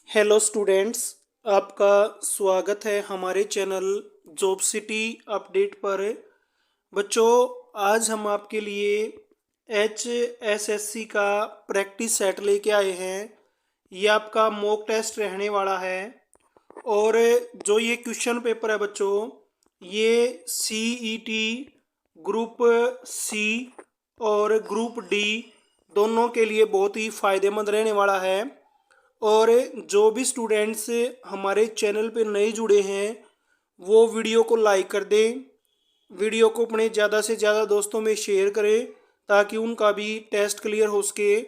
Hello students, आपका स्वागत है हमारे चैनल जॉब सिटी अपडेट पर। बच्चों, आज हम आपके लिए HSSC का प्रैक्टिस सेट लेके आए हैं। ये आपका मॉक टेस्ट रहने वाला है और जो ये क्वेश्चन पेपर है बच्चों, ये CET ग्रुप C और ग्रुप D दोनों के लिए बहुत ही फ़ायदेमंद रहने वाला है। और जो भी स्टूडेंट्स हमारे चैनल पे नए जुड़े हैं वो वीडियो को लाइक कर दें, वीडियो को अपने ज़्यादा से ज़्यादा दोस्तों में शेयर करें ताकि उनका भी टेस्ट क्लियर हो सके।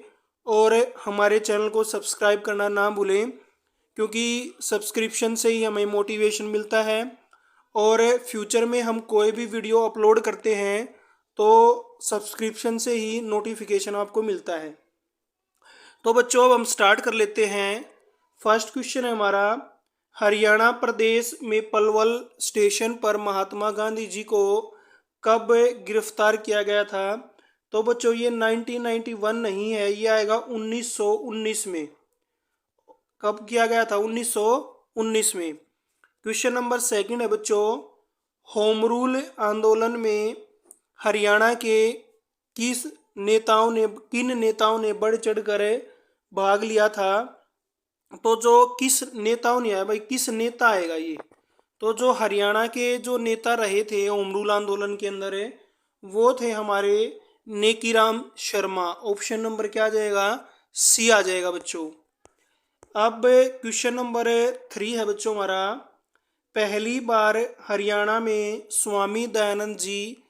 और हमारे चैनल को सब्सक्राइब करना ना भूलें क्योंकि सब्सक्रिप्शन से ही हमें मोटिवेशन मिलता है और फ्यूचर में हम कोई भी वीडियो अपलोड करते हैं तो सब्सक्रिप्शन से ही नोटिफिकेशन आपको मिलता है। तो बच्चों, अब हम स्टार्ट कर लेते हैं। फर्स्ट क्वेश्चन है हमारा, हरियाणा प्रदेश में पलवल स्टेशन पर महात्मा गांधी जी को कब गिरफ्तार किया गया था? तो बच्चों, ये 1991 नहीं है, ये आएगा 1919 में। कब किया गया था? 1919 में। क्वेश्चन नंबर सेकंड है बच्चों, होम रूल आंदोलन में हरियाणा के किन नेताओं ने बढ़ चढ़ कर भाग लिया था? तो जो किस नेताओं ने है भाई, किस नेता आएगा ये? तो जो हरियाणा के जो नेता रहे थे होम रूल आंदोलन के अंदर वो थे हमारे नेकीराम शर्मा। ऑप्शन नंबर क्या आ जाएगा? C आ जाएगा बच्चों। अब क्वेश्चन नंबर 3 है बच्चों हमारा, पहली बार हरियाणा में स्वामी दयानंद जी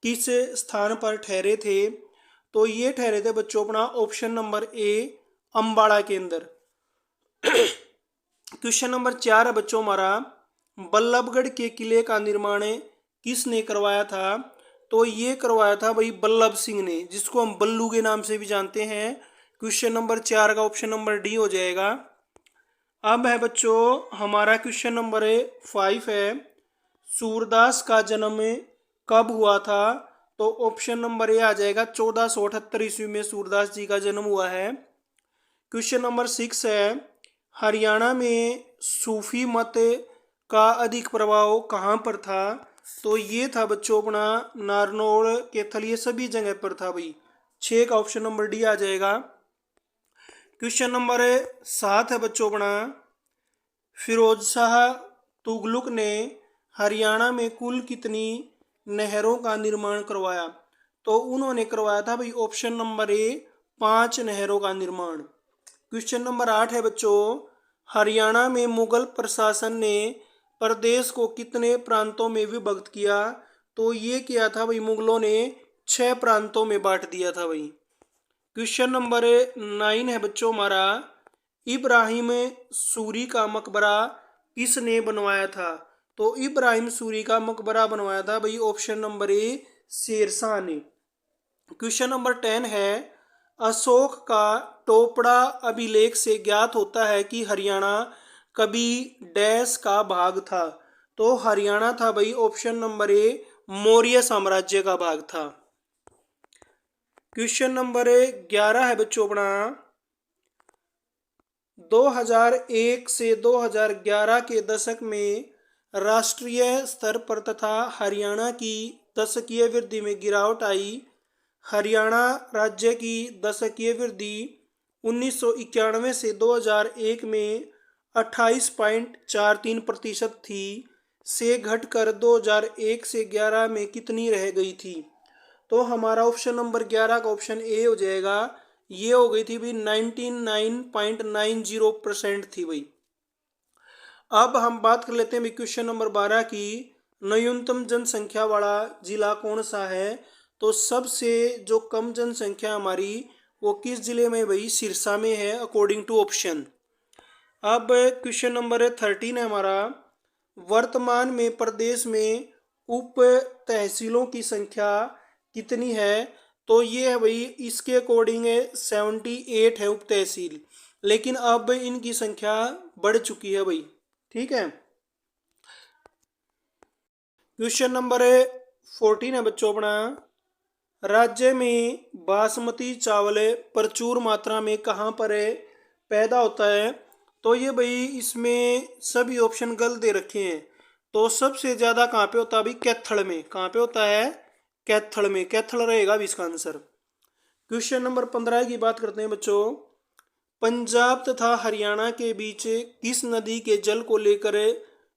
किस स्थान पर ठहरे थे? तो ये ठहरे थे बच्चों अपना ऑप्शन नंबर A, अम्बाड़ा के अंदर। क्वेश्चन नंबर 4 है बच्चों हमारा, बल्लभगढ़ के किले का निर्माण किसने करवाया था? तो ये करवाया था भाई बल्लभ सिंह ने, जिसको हम बल्लू के नाम से भी जानते हैं। क्वेश्चन नंबर 4 का ऑप्शन नंबर D हो जाएगा। अब है बच्चों हमारा क्वेश्चन नंबर 5 है, सूरदास का जन्म कब हुआ था? तो ऑप्शन नंबर A आ जाएगा, 1478 ईस्वी में सूरदास जी का जन्म हुआ है। क्वेश्चन नंबर 6 है, हरियाणा में सूफी मत का अधिक प्रभाव कहाँ पर था? तो ये था बच्चों अपना नारनौल, कैथल, ये सभी जगह पर था भाई। 6 का ऑप्शन नंबर D आ जाएगा। क्वेश्चन नंबर 7 है बच्चों अपना, फिरोज शाह तुगलक ने हरियाणा में कुल कितनी नहरों का निर्माण करवाया? तो उन्होंने करवाया था भाई ऑप्शन नंबर A, 5 नहरों का निर्माण। क्वेश्चन नंबर 8 है बच्चों, हरियाणा में मुगल प्रशासन ने प्रदेश को कितने प्रांतों में विभक्त किया? तो ये किया था भाई मुगलों ने 6 प्रांतों में बांट दिया था भाई। क्वेश्चन नंबर 9 है बच्चों हमारा, इब्राहिम सूरी का मकबरा किसने बनवाया था? तो इब्राहिम सूरी का मकबरा बनवाया था भाई ऑप्शन नंबर A, शेरशाह ने। क्वेश्चन नंबर 10 है, अशोक का टोपड़ा अभिलेख से ज्ञात होता है कि हरियाणा कभी डैश का भाग था? तो हरियाणा था भाई ऑप्शन नंबर A, मौर्य साम्राज्य का भाग था। क्वेश्चन नंबर 11 है बच्चों अपना, 2001 से 2011 के दशक में राष्ट्रीय स्तर पर तथा हरियाणा की दशकीय वृद्धि में गिरावट आई। हरियाणा राज्य की दशकीय वृद्धि 1991 से 2001 में 28.43% थी, से घटकर 2001 से 11 में कितनी रह गई थी? तो हमारा ऑप्शन नंबर 11 का ऑप्शन A हो जाएगा। ये हो गई थी भाई 99.90% थी भाई। अब हम बात कर लेते हैं क्वेश्चन नंबर 12 की, न्यूनतम जनसंख्या वाला जिला कौन सा है? तो सबसे जो कम जनसंख्या हमारी वो किस जिले में भाई? सिरसा में है अकॉर्डिंग टू ऑप्शन। अब क्वेश्चन नंबर 13 है हमारा, वर्तमान में प्रदेश में उप तहसीलों की संख्या कितनी है? तो ये है भाई इसके अकॉर्डिंग 78 है उप तहसील, लेकिन अब इनकी संख्या बढ़ चुकी है भाई। ठीक है। क्वेश्चन नंबर 14 है बच्चों अपना, राज्य में बासमती चावल प्रचुर मात्रा में कहाँ पर पैदा होता है? तो ये भाई इसमें सभी ऑप्शन गलत दे रखे हैं। तो सबसे ज़्यादा कहाँ पे होता है भाई? कैथल में। कहाँ पे होता है? कैथल में। कैथल रहेगा अभी इसका आंसर। क्वेश्चन नंबर 15 की बात करते हैं बच्चों। पंजाब तथा हरियाणा के बीच किस नदी के जल को लेकर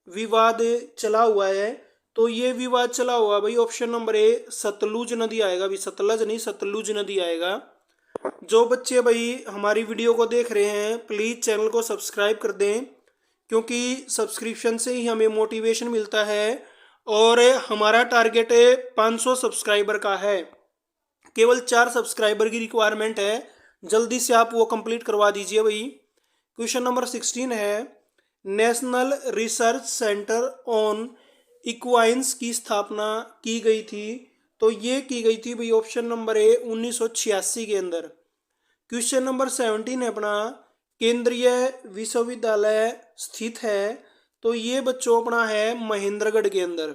विवाद चला हुआ है? तो ये विवाद चला हुआ भाई ऑप्शन नंबर ए सतलुज नदी आएगा। अभी सतलज नहीं, सतलुज नदी आएगा। जो बच्चे भाई हमारी वीडियो को देख रहे हैं प्लीज़ चैनल को सब्सक्राइब कर दें, क्योंकि सब्सक्रिप्शन से ही हमें मोटिवेशन मिलता है। और हमारा टारगेट 500 सब्सक्राइबर का है। केवल 4 सब्सक्राइबर की रिक्वायरमेंट है, जल्दी से आप वो कंप्लीट करवा दीजिए भाई। क्वेश्चन नंबर 16 है, नेशनल रिसर्च सेंटर ऑन इक्वाइंस की स्थापना की गई थी? तो ये की गई थी भाई ऑप्शन नंबर ए 1986 के अंदर। क्वेश्चन नंबर 17 है अपना, केंद्रीय विश्वविद्यालय स्थित है? तो ये बच्चों अपना है महेंद्रगढ़ के अंदर।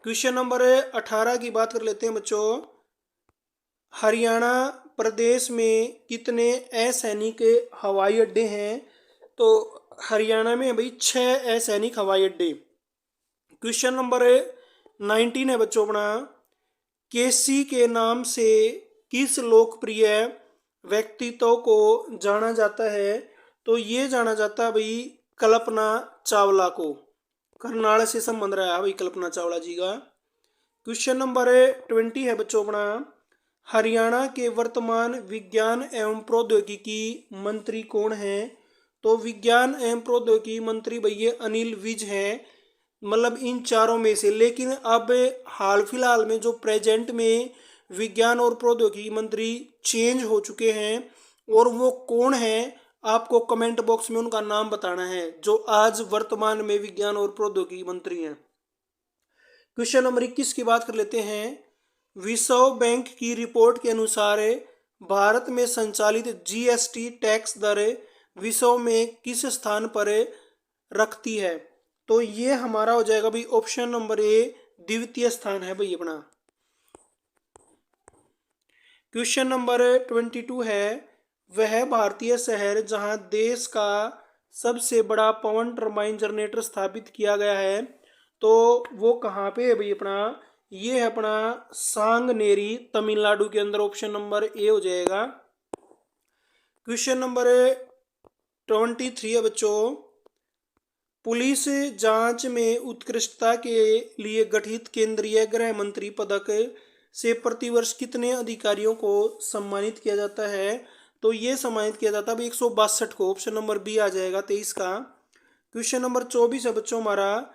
क्वेश्चन नंबर 18 की बात कर लेते हैं बच्चों। हरियाणा प्रदेश में कितने असैनिक हवाई अड्डे हैं? तो हरियाणा में भाई 6 असैनिक हवाई अड्डे। क्वेश्चन नंबर 19 है बच्चों अपना, केसी के नाम से किस लोकप्रिय व्यक्तित्व को जाना जाता है? तो ये जाना जाता है भाई कल्पना चावला को। करनाल से संबंध रहा है भाई कल्पना चावला जी का। क्वेश्चन नंबर 20 है बच्चों अपना, हरियाणा के वर्तमान विज्ञान एवं प्रौद्योगिकी मंत्री कौन है? तो विज्ञान एवं प्रौद्योगिकी मंत्री भैया अनिल विज हैं। मतलब इन चारों में से, लेकिन अब हाल फिलहाल में जो प्रेजेंट में विज्ञान और प्रौद्योगिकी मंत्री चेंज हो चुके हैं, और वो कौन है आपको कमेंट बॉक्स में उनका नाम बताना है जो आज वर्तमान में विज्ञान और प्रौद्योगिकी मंत्री हैं। क्वेश्चन नंबर 21 की बात कर लेते हैं। विश्व बैंक की रिपोर्ट के अनुसार भारत में संचालित जीएसटी टैक्स दर विश्व में किस स्थान पर रखती है? तो ये हमारा हो जाएगा भाई ऑप्शन नंबर ए द्वितीय स्थान है भाई अपना। क्वेश्चन नंबर 22 है, वह भारतीय शहर जहां देश का सबसे बड़ा पवन टर्बाइन जनरेटर स्थापित किया गया है? तो वो कहाँ पे है भाई अपना? ये है अपना सांगनेरी, तमिलनाडु के अंदर। ऑप्शन नंबर ए हो जाएगा। क्वेश्चन नंबर 23 है बच्चों, पुलिस जांच में उत्कृष्टता के लिए गठित केंद्रीय गृह मंत्री पदक से प्रतिवर्ष कितने अधिकारियों को सम्मानित किया जाता है? तो ये सम्मानित किया जाता है 162 को। ऑप्शन नंबर बी आ जाएगा 23 का। क्वेश्चन नंबर 24 है बच्चों हमारा,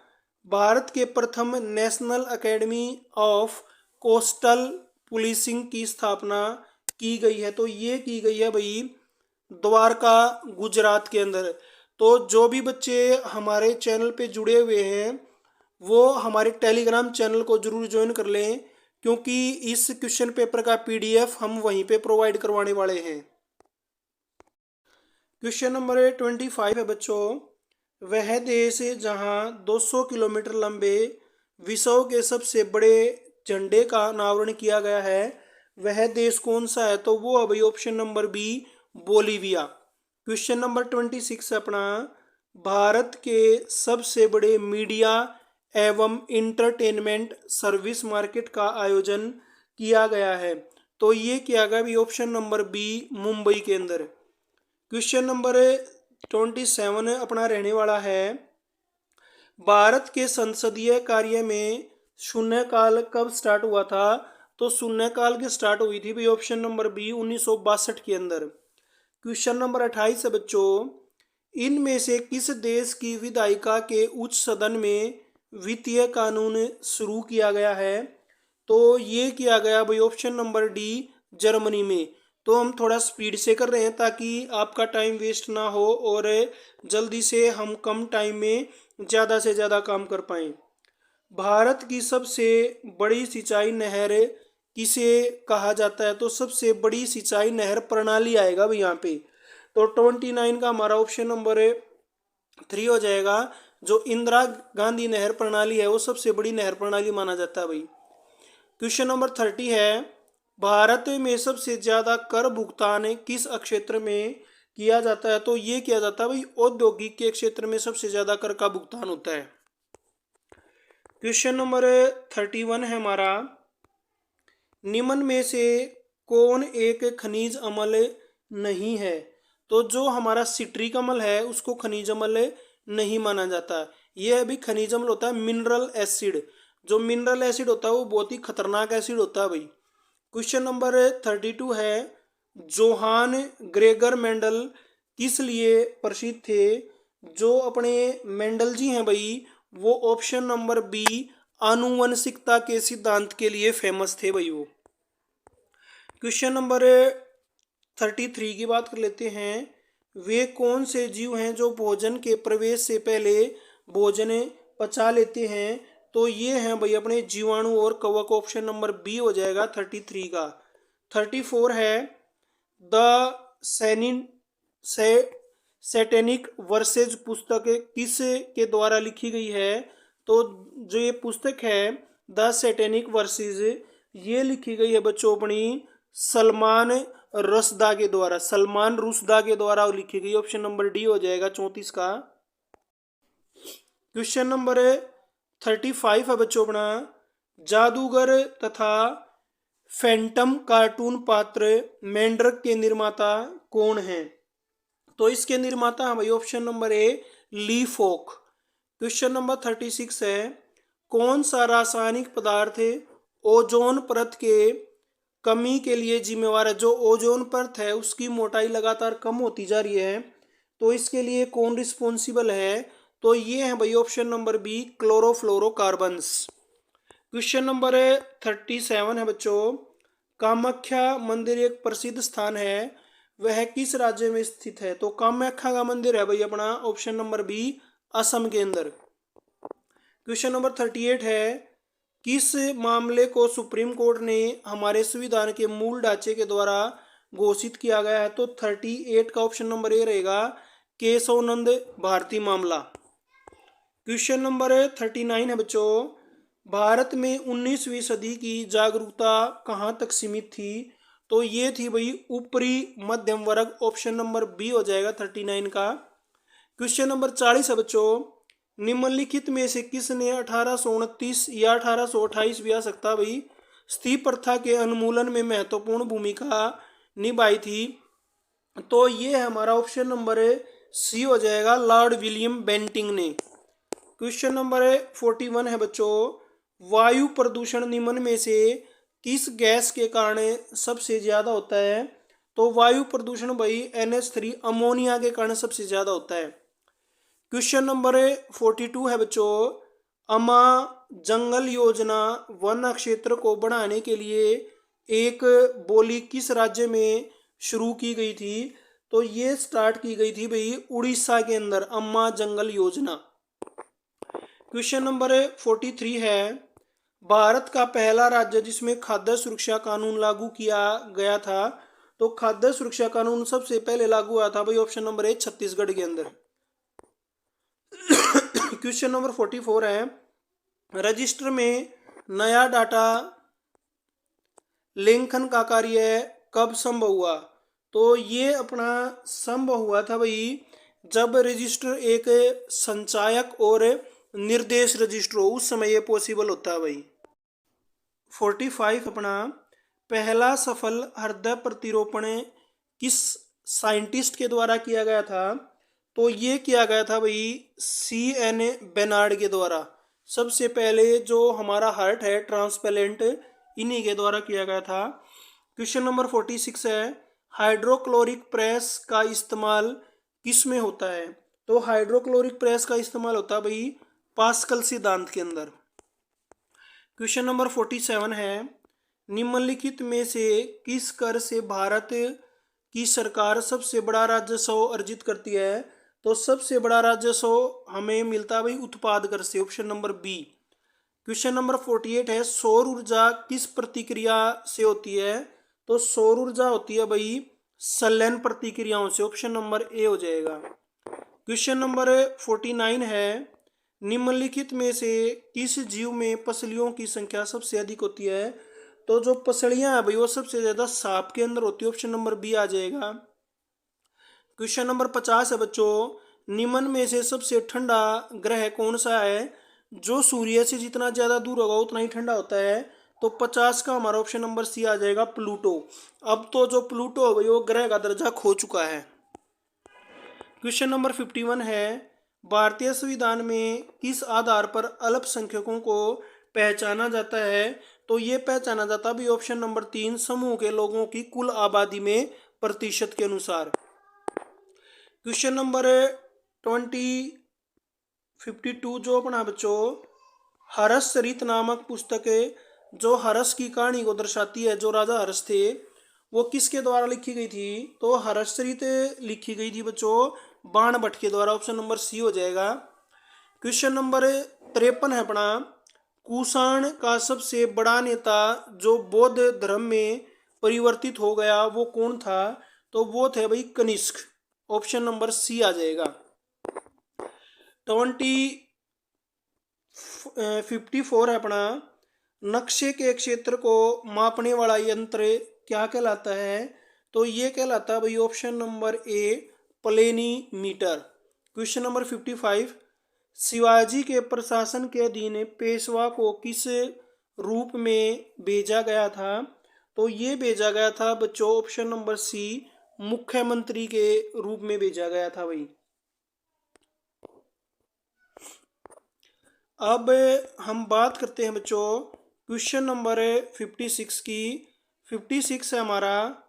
भारत के प्रथम national academy of coastal policing की स्थापना की गई है? तो ये की गई है भाई द्वारका, गुजरात के अंदर। तो जो भी बच्चे हमारे चैनल पे जुड़े हुए हैं वो हमारे टेलीग्राम चैनल को जरूर ज्वाइन कर लें, क्योंकि इस क्वेश्चन पेपर का पीडीएफ हम वहीं पे प्रोवाइड करवाने वाले हैं। क्वेश्चन नंबर 25 है बच्चों, वह देश जहां 200 किलोमीटर लंबे विश्व के सबसे बड़े झंडे का अनावरण किया गया है, वह देश कौन सा है? तो वो है भाई option number B Bolivia. Question number 26 अपना, भारत के सबसे बड़े मीडिया एवं इंटरटेनमेंट सर्विस मार्केट का आयोजन किया गया है? तो ये किया गया भी ऑप्शन नंबर बी मुंबई के अंदर। क्वेश्चन नंबर 27 अपना रहने वाला है, भारत के संसदीय कार्य में शून्यकाल कब स्टार्ट हुआ था? तो शून्यकाल की स्टार्ट हुई थी भाई ऑप्शन नंबर बी 1962 के अंदर। क्वेश्चन नंबर 28 है बच्चों, इनमें से किस देश की विधायिका के उच्च सदन में वित्तीय कानून शुरू किया गया है? तो ये किया गया भाई ऑप्शन नंबर डी जर्मनी में। तो हम थोड़ा स्पीड से कर रहे हैं ताकि आपका टाइम वेस्ट ना हो और जल्दी से हम कम टाइम में ज़्यादा से ज़्यादा काम कर पाएँ। भारत की सबसे बड़ी सिंचाई नहर किसे कहा जाता है? तो सबसे बड़ी सिंचाई नहर प्रणाली आएगा भाई यहाँ पे। तो 29 का हमारा ऑप्शन नंबर 3 हो जाएगा। जो इंदिरा गांधी नहर प्रणाली है वो सबसे बड़ी नहर प्रणाली माना जाता है भाई। क्वेश्चन नंबर 30 है, भारत में सबसे ज़्यादा कर भुगतान किस क्षेत्र में किया जाता है, तो ये किया जाता है भाई औद्योगिक के क्षेत्र में सबसे ज्यादा कर का भुगतान होता है। क्वेश्चन नंबर 31 है हमारा, निम्न में से कौन एक खनिज अम्ल नहीं है? तो जो हमारा सिट्रिक अम्ल है उसको खनिज अम्ल नहीं माना जाता। यह अभी खनिज अम्ल होता है मिनरल एसिड। जो मिनरल एसिड होता है वो बहुत ही खतरनाक एसिड होता है भाई। क्वेश्चन नंबर 32 है, जोहान ग्रेगर मेंडल किस लिए प्रसिद्ध थे? जो अपने मेंडल जी हैं भाई, वो ऑप्शन नंबर बी आनुवंशिकता के सिद्धांत के लिए फेमस थे भाई वो। क्वेश्चन नंबर 33 की बात कर लेते हैं, वे कौन से जीव हैं जो भोजन के प्रवेश से पहले भोजन पचा लेते हैं? तो ये हैं भाई अपने जीवाणु और कवक। ऑप्शन नंबर बी हो जाएगा 33 का। 34 है, द सैनिन से सैटेनिक वर्सेज पुस्तक किस के द्वारा लिखी गई है? तो जो ये पुस्तक है द सैटेनिक वर्सेज, ये लिखी गई है बच्चों अपनी सलमान रसदा के द्वारा, सलमान रुसदा के द्वारा लिखी गई। ऑप्शन नंबर डी हो जाएगा 34 का। क्वेश्चन नंबर 35 है बच्चों अपना, जादूगर तथा फैंटम कार्टून पात्र मेंढक के निर्माता कौन हैं? तो इसके निर्माता है भाई option number A Lee Falk. Question number 36 है, कौन सा रासायनिक पदार्थ ओजोन परत के कमी के लिए जिम्मेवार है? जो ओजोन परत है उसकी मोटाई लगातार कम होती जा रही है, तो इसके लिए कौन रिस्पॉन्सिबल है? तो ये है भाई option number B chlorofluorocarbons. Question number 37 है बच्चों, कामाख्या मंदिर एक प्रसिद्ध स्थान है, वह किस राज्य में स्थित है? तो कामाख्या का मंदिर है भाई अपना ऑप्शन नंबर बी असम के अंदर। क्वेश्चन नंबर 38 है, किस मामले को सुप्रीम कोर्ट ने हमारे संविधान के मूल ढांचे के द्वारा घोषित किया गया है? तो 38 का ऑप्शन नंबर ए रहेगा केशवानंद भारती मामला। क्वेश्चन नंबर 39 है बच्चों, भारत में 19वीं सदी की जागरूकता कहाँ तक सीमित थी? तो ये थी भाई ऊपरी मध्यम वर्ग। ऑप्शन नंबर बी हो जाएगा 39 का। क्वेश्चन नंबर 40 है बच्चों, निम्नलिखित में से किसने 1829 या 1828 भी आ सकता भाई स्त्री प्रथा के उन्मूलन में महत्वपूर्ण भूमिका निभाई थी? तो ये हमारा ऑप्शन नंबर सी हो जाएगा लॉर्ड विलियम बेंटिंग ने। क्वेश्चन नंबर 41 है बच्चों, वायु प्रदूषण निम्न में से किस गैस के कारण सबसे ज्यादा होता है? तो वायु प्रदूषण भाई NH3 अमोनिया के कारण सबसे ज्यादा होता है। क्वेश्चन नंबर 42 है बच्चों, अमा जंगल योजना वन क्षेत्र को बढ़ाने के लिए एक बोली किस राज्य में शुरू की गई थी? तो ये स्टार्ट की गई थी भाई उड़ीसा के अंदर अम्मा जंगल योजना। क्वेश्चन नंबर 43 है, भारत का पहला राज्य जिसमें खाद्य सुरक्षा कानून लागू किया गया था? तो खाद्य सुरक्षा कानून सबसे पहले लागू हुआ था भाई ऑप्शन नंबर ए छत्तीसगढ़ के अंदर। क्वेश्चन नंबर 44 है, रजिस्टर में नया डाटा लेखन का कार्य कब संभव हुआ? तो ये अपना संभव हुआ था भाई जब रजिस्टर एक संचायक और निर्देश रजिस्टर हो, उस समय ये पॉसिबल होता है भाई। 45 अपना, पहला सफल हृदय प्रतिरोपण किस साइंटिस्ट के द्वारा किया गया था? तो ये किया गया था भाई CN बेनार्ड के द्वारा। सबसे पहले जो हमारा हार्ट है ट्रांसप्लांट इन्हीं के द्वारा किया गया था। क्वेश्चन नंबर 46 है, हाइड्रोक्लोरिक प्रेस का इस्तेमाल किस में होता है? तो हाइड्रोक्लोरिक प्रेस का इस्तेमाल होता है भाई पास्कल सिद्धांत के अंदर। क्वेश्चन नंबर 47 है, निम्नलिखित में से किस कर से भारत की सरकार सबसे बड़ा राजस्व अर्जित करती है? तो सबसे बड़ा राजस्व हमें मिलता है भाई उत्पाद कर से, option number B. Question number 48 है, सौर ऊर्जा किस प्रतिक्रिया से होती है? तो सौर ऊर्जा होती है भाई संलयन प्रतिक्रियाओं से, ऑप्शन नंबर ए हो जाएगा। क्वेश्चन नंबर 49 है, निम्नलिखित में से किस जीव में पसलियों की संख्या सबसे अधिक होती है? तो जो पसलियां है भाई वो सबसे ज्यादा सांप के अंदर होती है, ऑप्शन नंबर बी आ जाएगा। क्वेश्चन नंबर 50 है बच्चों, निम्न में से सबसे ठंडा ग्रह कौन सा है? जो सूर्य से जितना ज़्यादा दूर होगा उतना ही ठंडा होता है। तो 50 का हमारा ऑप्शन नंबर सी आ जाएगा, प्लूटो। अब तो जो प्लूटो है भाई वो ग्रह का दर्जा खो चुका है। क्वेश्चन नंबर 51 है, भारतीय संविधान में किस आधार पर अल्पसंख्यकों को पहचाना जाता है? तो ये पहचाना जाता है भी ऑप्शन नंबर 3, समूह के लोगों की कुल आबादी में प्रतिशत के अनुसार। क्वेश्चन नंबर 52 जो अपना बच्चों हर्षचरित नामक पुस्तक जो हर्ष की कहानी को दर्शाती है, जो राजा हर्ष थे वो किसके द्वारा लिखी गई थी? तो हर्षचरित लिखी गई थी बच्चों बाण भट्ट के द्वारा। ऑप्शन नंबर सी हो जाएगा। क्वेश्चन नंबर 53 है अपना, कुषाण का सबसे बड़ा नेता जो बौद्ध धर्म में परिवर्तित हो गया वो कौन था? तो वो थे भाई कनिष्क। ऑप्शन नंबर सी आ जाएगा। 54 है अपना, नक्शे के क्षेत्र को मापने वाला यंत्र क्या कहलाता है? तो ये कहलाता है भाई ऑप्शन नंबर ए, प्लेनीमीटर। क्वेश्चन नंबर 55, शिवाजी के प्रशासन के अधीन पेशवा को किस रूप में भेजा गया था? तो ये भेजा गया था बच्चों ऑप्शन नंबर सी, मुख्यमंत्री के रूप में भेजा गया था भाई। अब हम बात करते हैं बच्चों क्वेश्चन नंबर 56 की। 56 है हमारा,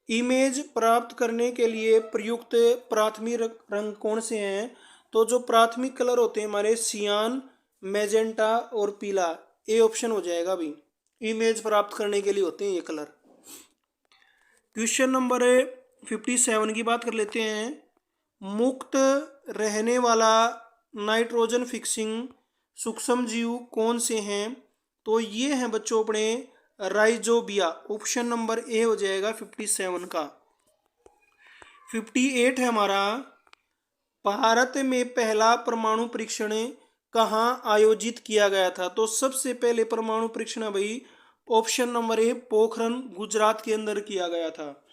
इमेज प्राप्त करने के लिए प्रयुक्त प्राथमिक रंग कौन से हैं? तो जो प्राथमिक कलर होते हैं हमारे सियान, मैजेंटा और पीला। ए ऑप्शन हो जाएगा भाई, इमेज प्राप्त करने के लिए होते हैं ये कलर। क्वेश्चन नंबर 57 की बात कर लेते हैं, मुक्त रहने वाला नाइट्रोजन फिक्सिंग सूक्ष्म जीव कौन से हैं? तो ये हैं बच्चों अपने राइजोबिया। ऑप्शन नंबर ए हो जाएगा 57 का। 58 है हमारा, भारत में पहला परमाणु परीक्षण कहाँ आयोजित किया गया था? तो सबसे पहले परमाणु परीक्षण है भाई ऑप्शन नंबर ए, पोखरण गुजरात के अंदर किया गया था।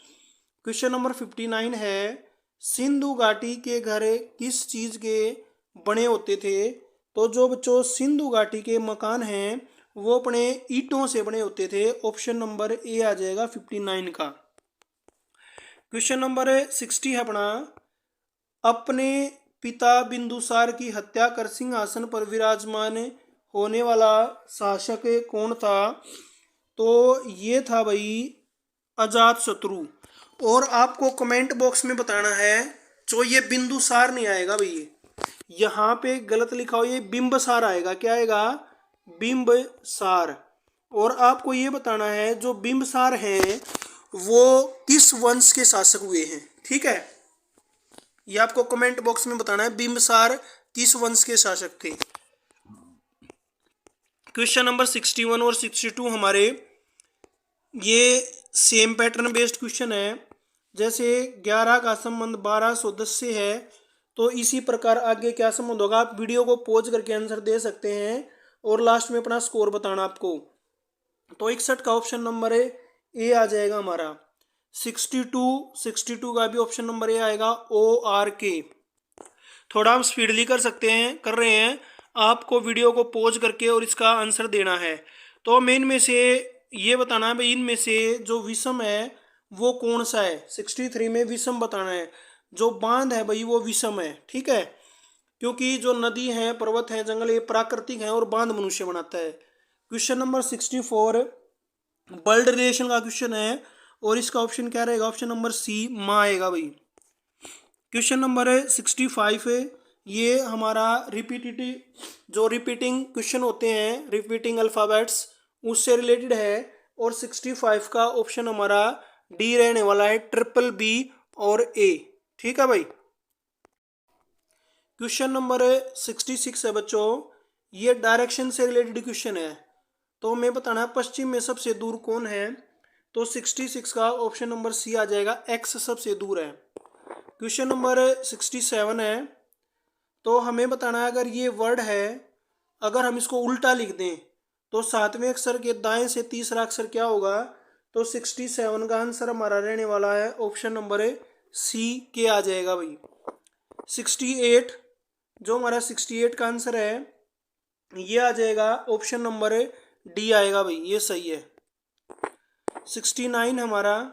क्वेश्चन नंबर 59 है, सिंधु घाटी के घर किस चीज के बने होते थे? तो जो बच्चों सिंधु घाटी के मकान हैं वो अपने ईंटों से बने होते थे। ऑप्शन नंबर ए आ जाएगा 59 का। क्वेश्चन नंबर 60 है अपना, अपने पिता बिंदुसार की हत्या कर सिंहासन पर विराजमान होने वाला शासक कौन था? तो ये था भाई अजात शत्रु। और आपको कमेंट बॉक्स में बताना है, जो ये बिंदुसार नहीं आएगा भाई, यहाँ पे गलत लिखा हो, ये बिंबसार आएगा। क्या आएगा? बिंबसार। और आपको ये बताना है जो बिंबसार हैं वो किस वंश के शासक हुए हैं, ठीक है? ये आपको कमेंट बॉक्स में बताना है, बिंबसार किस वंश के शासक थे। क्वेश्चन नंबर 61 और 62 हमारे ये सेम पैटर्न बेस्ड क्वेश्चन है। जैसे 11 का संबंध 12 सदस्य से है, तो इसी प्रकार आगे क्या संबंध होगा? आप वीडियो को पॉज करके आंसर दे सकते हैं और लास्ट में अपना स्कोर बताना आपको। तो 61 का ऑप्शन नंबर ए आ जाएगा हमारा। 62 का भी ऑप्शन नंबर ए आएगा, ORK। थोड़ा हम स्पीडली कर रहे हैं, आपको वीडियो को पॉज करके और इसका आंसर देना है। तो मेन में से ये बताना है भाई, इनमें से जो विषम है वो कौन सा है? 63 में विषम बताना है। जो बांध है भाई वो विषम है, ठीक है? क्योंकि जो नदी है, पर्वत है, जंगल ये प्राकृतिक है और बांध मनुष्य बनाता है। क्वेश्चन नंबर 64 ब्लड रिलेशन का क्वेश्चन है और इसका ऑप्शन क्या रहेगा? ऑप्शन नंबर सी, माँ आएगा भाई। क्वेश्चन नंबर 65 ये हमारा रिपीटिंग क्वेश्चन होते हैं, रिपीटिंग अल्फाबेट्स, उससे रिलेटेड है। और 65 का ऑप्शन हमारा डी रहने वाला है, BBB और A, ठीक है भाई। क्वेश्चन नंबर 66 है बच्चों, ये डायरेक्शन से रिलेटेड क्वेश्चन है। तो हमें बताना है पश्चिम में सबसे दूर कौन है? तो 66 का ऑप्शन नंबर सी आ जाएगा, X सबसे दूर है। क्वेश्चन नंबर 67 है, तो हमें बताना है अगर ये वर्ड है, अगर हम इसको उल्टा लिख दें तो 7वें अक्षर के दाएं से तीसरा अक्षर क्या होगा? तो 67 का आंसर हमारा रहने वाला है ऑप्शन नंबर सी के आ जाएगा भाई। 68, जो हमारा 68 का आंसर है ये आ जाएगा ऑप्शन नंबर डी आएगा भाई, ये सही है। 69 हमारा,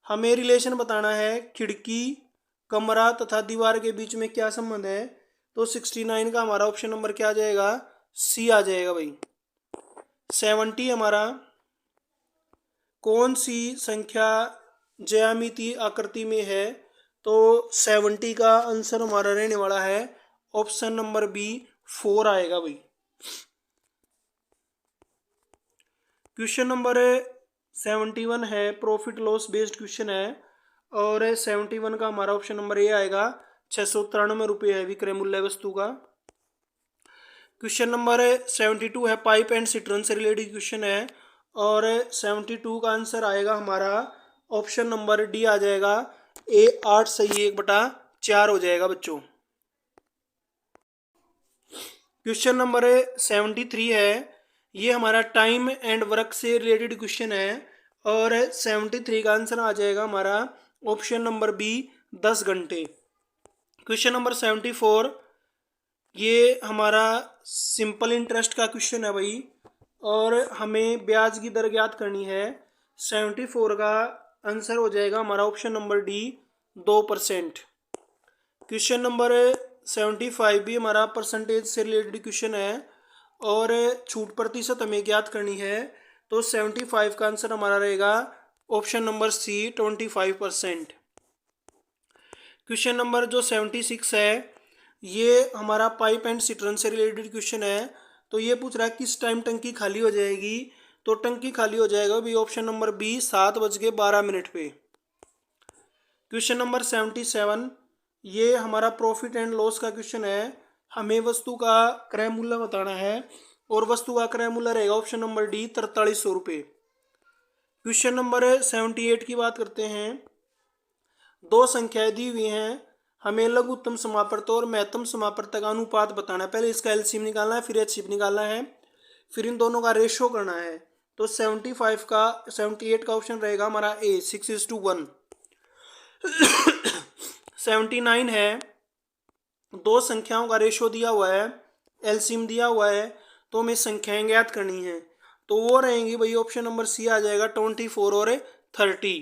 हमें रिलेशन बताना है खिड़की, कमरा तथा दीवार के बीच में क्या संबंध है, तो 69 का हमारा ऑप्शन नंबर क्या आ जाएगा, सी आ जाएगा भाई। 70 हमारा, कौन सी संख्या ज्यामितीय आकृति में है, तो 70 का आंसर हमारा रहने वाला है ऑप्शन नंबर बी 4 आएगा भाई। क्वेश्चन नंबर 71 है, प्रॉफिट लॉस बेस्ड क्वेश्चन है, और 71 का हमारा ऑप्शन नंबर ए आएगा। 693 रुपये है विक्रय मूल्य वस्तु का। क्वेश्चन नंबर 72 है, पाइप एंड सिट्रन से रिलेटेड क्वेश्चन है, और 72 का आंसर आएगा हमारा ऑप्शन नंबर डी आ जाएगा, ए 8 सही 1/4 हो जाएगा बच्चों। क्वेश्चन नंबर 73 है, ये हमारा टाइम एंड वर्क से रिलेटेड क्वेश्चन है, और 73 का आंसर आ जाएगा हमारा ऑप्शन नंबर बी 10 घंटे। क्वेश्चन नंबर 74, ये हमारा सिंपल इंटरेस्ट का क्वेश्चन है भाई, और हमें ब्याज की दर ज्ञात करनी है। 74 का आंसर हो जाएगा हमारा option number D 2%। Question number 75 भी हमारा परसेंटेज से रिलेटेड क्वेश्चन है, और छूट प्रतिशत हमें ज्ञात करनी है, तो 75 का आंसर हमारा रहेगा option number C 25%। Question number जो 76 है, ये हमारा पाइप एंड सिट्रन से रिलेटेड क्वेश्चन है, तो ये पूछ रहा है किस टाइम टंकी खाली हो जाएगी, तो टंकी खाली हो जाएगा भी ऑप्शन नंबर बी 7:12 पे। क्वेश्चन नंबर 77, ये हमारा प्रॉफिट एंड लॉस का क्वेश्चन है, हमें वस्तु का क्रय मूल्य बताना है, और वस्तु का क्रय मूल्य रहेगा ऑप्शन नंबर डी 4300 रुपये। क्वेश्चन नंबर 78 की बात करते हैं, दो संख्याएं दी हुई हैं, हमें लघुत्तम समापवर्त और महत्तम समापवर्त का अनुपात बताना है। पहले इसका एलसीएम निकालना है, फिर एचसीएफ निकालना है, फिर इन दोनों का रेशो करना है। तो 78 का ऑप्शन रहेगा हमारा ए 6:1। 79 है, दो संख्याओं का रेशो दिया हुआ है, एलसीएम दिया हुआ है, तो हमें संख्याएं ज्ञात करनी है, तो वो रहेंगी भाई ऑप्शन नंबर सी आ जाएगा 24 और 30।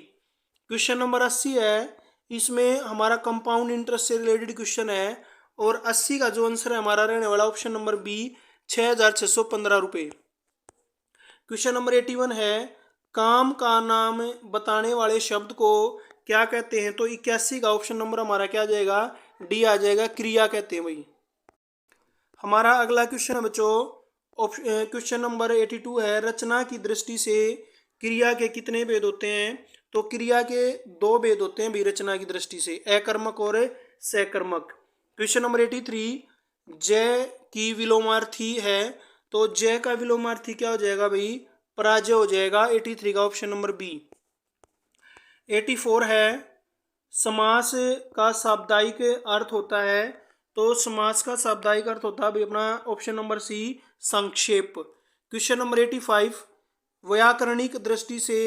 क्वेश्चन नंबर 80 है, इसमें हमारा कंपाउंड इंटरेस्ट से रिलेटेड क्वेश्चन है, और 80 का जो आंसर है हमारा रहने वाला ऑप्शन नंबर बी 6615 रुपये। क्वेश्चन नंबर 81 है, काम का नाम बताने वाले शब्द को क्या कहते हैं, तो 81 का ऑप्शन नंबर हमारा क्या आ जाएगा, डी आ जाएगा, क्रिया कहते हैं भाई। हमारा अगला क्वेश्चन है बच्चों, क्वेश्चन नंबर 82 है, रचना की दृष्टि से क्रिया के कितने भेद होते हैं, तो क्रिया के 2 भेद होते हैं भी रचना की दृष्टि से, अकर्मक और सकर्मक। क्वेश्चन नंबर 83, जय की विलोमार्थी है, तो जय का विलोमार्थी क्या हो जाएगा भाई, पराजय हो जाएगा, 83 का ऑप्शन नंबर बी। 84 है, समास का शाब्दिक अर्थ होता है, तो समास का शाब्दिक अर्थ होता है भाई अपना ऑप्शन नंबर सी संक्षेप। क्वेश्चन नंबर 85, व्याकरणिक दृष्टि से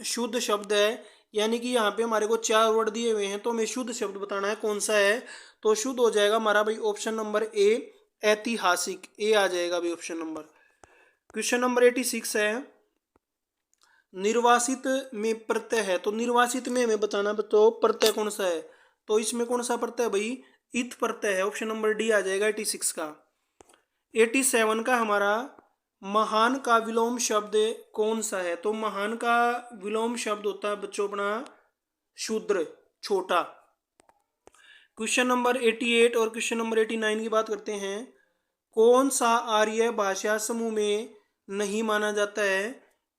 शुद्ध शब्द है, यानी कि यहाँ पे हमारे को 4 वर्ड दिए हुए हैं, तो हमें शुद्ध शब्द बताना है कौन सा है, तो शुद्ध हो जाएगा हमारा भाई ऑप्शन नंबर ए ऐतिहासिक, ए आ जाएगा भाई ऑप्शन नंबर। क्वेश्चन नंबर 86 है, निर्वासित में प्रत्यय है, तो निर्वासित में हमें बताना तो प्रत्यय कौन सा है, तो इसमें कौन सा प्रत्यय भाई, इत प्रत्यय है, ऑप्शन नंबर डी आ जाएगा 86 का। 87 का हमारा, महान का विलोम शब्द कौन सा है, तो महान का विलोम शब्द होता है बच्चों अपना शूद्र, छोटा। क्वेश्चन नंबर 88 और क्वेश्चन नंबर 89 की बात करते हैं, कौन सा आर्य भाषा समूह में नहीं माना जाता है,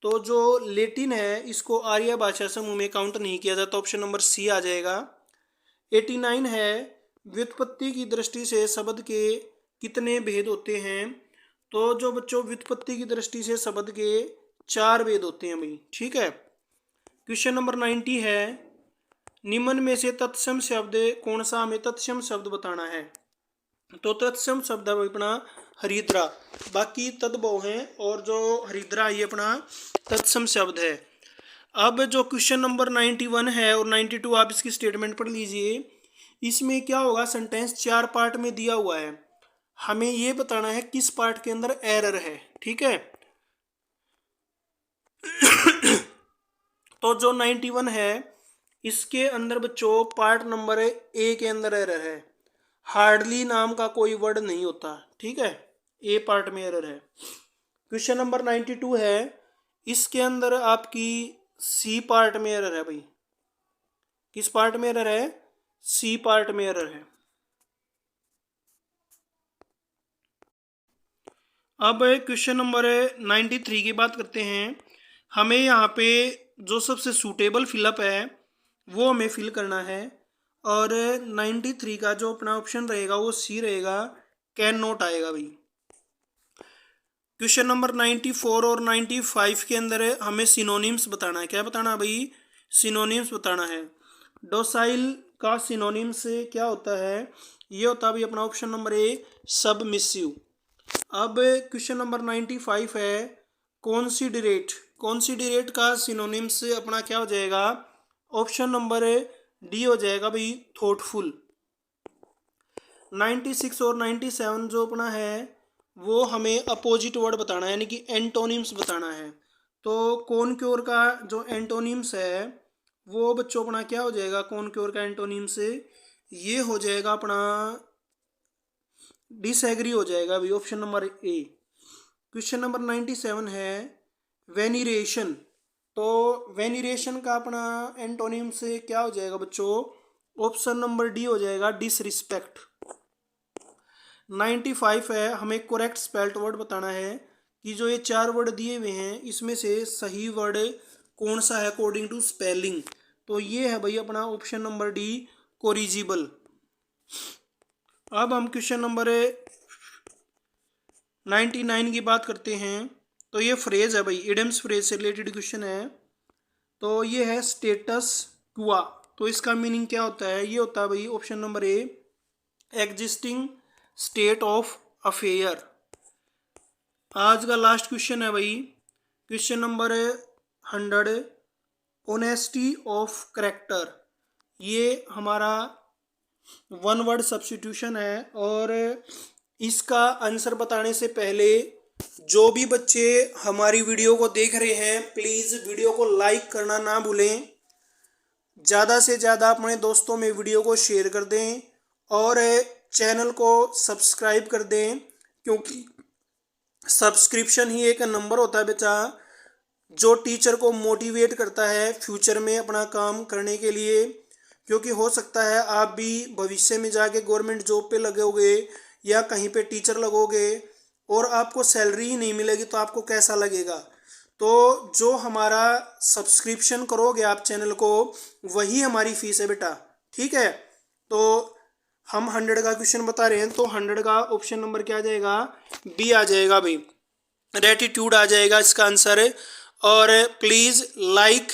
तो जो लेटिन है इसको आर्य भाषा समूह में काउंट नहीं किया जाता, ऑप्शन नंबर सी आ जाएगा। 89 है, व्युत्पत्ति की दृष्टि से शब्द के कितने भेद होते हैं, तो जो बच्चों व्युत्पत्ति की दृष्टि से शब्द के 4 भेद होते हैं भाई, ठीक है। क्वेश्चन नंबर 90 है, निम्न में से तत्सम शब्द कौन सा, हमें तत्सम शब्द बताना है, तो तत्सम शब्द है अपना हरिद्रा, बाकी तद्भव हैं, और जो हरिद्रा ये अपना तत्सम शब्द है। अब जो क्वेश्चन नंबर 91 है और 92 आप इसकी स्टेटमेंट पढ़ लीजिए। इसमें क्या होगा, सेंटेंस 4 पार्ट में दिया हुआ है, हमें ये बताना है किस पार्ट के अंदर एरर है। ठीक है, तो जो 91 है इसके अंदर बच्चों पार्ट नंबर ए के अंदर एरर है, हार्डली नाम का कोई वर्ड नहीं होता। ठीक है, ए पार्ट में एरर है। क्वेश्चन नंबर 92 है, इसके अंदर आपकी सी पार्ट में एरर है भाई। किस पार्ट में एरर है, सी पार्ट में एरर है। अब क्वेश्चन नंबर 93 की बात करते हैं। हमें यहाँ पे जो सबसे सूटेबल फिलअप है वो हमें फिल करना है, और 93 का जो अपना ऑप्शन रहेगा वो सी रहेगा, कैन नॉट आएगा भाई। क्वेश्चन नंबर 94 और 95 के अंदर हमें सिनोनिम्स बताना है। क्या बताना है भाई, सिनोनिम्स बताना है। डोसाइल का सिनोनिम्स क्या होता है, ये होता है भाई अपना ऑप्शन नंबर ए, सबमिसिव। अब क्वेश्चन नंबर 95 है, कॉन्सिडरेट। कॉन्सिडरेट का सिनोनिम्स अपना क्या हो जाएगा, ऑप्शन नंबर डी हो जाएगा भाई, थॉटफुल। 96 और 97 जो अपना है वो हमें अपोजिट वर्ड बताना है, यानी कि एंटोनिम्स बताना है। तो कॉनक्योर का जो एंटोनिम्स है वो बच्चों अपना क्या हो जाएगा, कॉनक्योर का एंटोनिम्स ये हो जाएगा अपना डिसएग्री हो जाएगा अभी, ऑप्शन नंबर ए। क्वेश्चन नंबर 97 है, वेनिरेशन। तो वेनिरेशन का अपना एंटोनिम्स क्या हो जाएगा बच्चों, ऑप्शन नंबर डी हो जाएगा, डिसरिस्पेक्ट। 95 है, हमें करेक्ट स्पेल्ड वर्ड बताना है कि जो ये 4 वर्ड दिए हुए हैं इसमें से सही वर्ड कौन सा है अकॉर्डिंग टू स्पेलिंग। तो ये है भाई अपना ऑप्शन नंबर डी, कोरिजिबल। अब हम क्वेश्चन नंबर 99 की बात करते हैं। तो ये फ्रेज है भाई, इडियम्स फ्रेज से रिलेटेड क्वेश्चन है। तो ये है स्टेटस क्वा। तो इसका मीनिंग क्या होता है, ये होता है भाई option number A, existing state of affair. आज का लास्ट क्वेश्चन है भाई, question number 100, honesty of character. ये हमारा 1 वर्ड सब्स्टिट्यूशन है, और इसका आंसर बताने से पहले जो भी बच्चे हमारी वीडियो को देख रहे हैं प्लीज़ वीडियो को लाइक करना ना भूलें, ज़्यादा से ज़्यादा अपने दोस्तों में वीडियो को शेयर कर दें, और चैनल को सब्सक्राइब कर दें, क्योंकि सब्सक्रिप्शन ही एक नंबर होता है बेटा जो टीचर को मोटिवेट करता है फ्यूचर में अपना काम करने के लिए। क्योंकि हो सकता है आप भी भविष्य में जाके गवर्नमेंट जॉब पे लगोगे या कहीं पे टीचर लगोगे और आपको सैलरी ही नहीं मिलेगी, तो आपको कैसा लगेगा। तो जो हमारा सब्सक्रिप्शन करोगे आप चैनल को, वही हमारी फीस है बेटा। ठीक है, तो हम 100 का क्वेश्चन बता रहे हैं, तो 100 का ऑप्शन नंबर क्या आ जाएगा, बी आ जाएगा भाई, रेटिट्यूड आ जाएगा इसका आंसर। और please like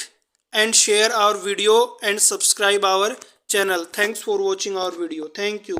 and share our video and subscribe our channel. Thanks for watching our video. Thank you.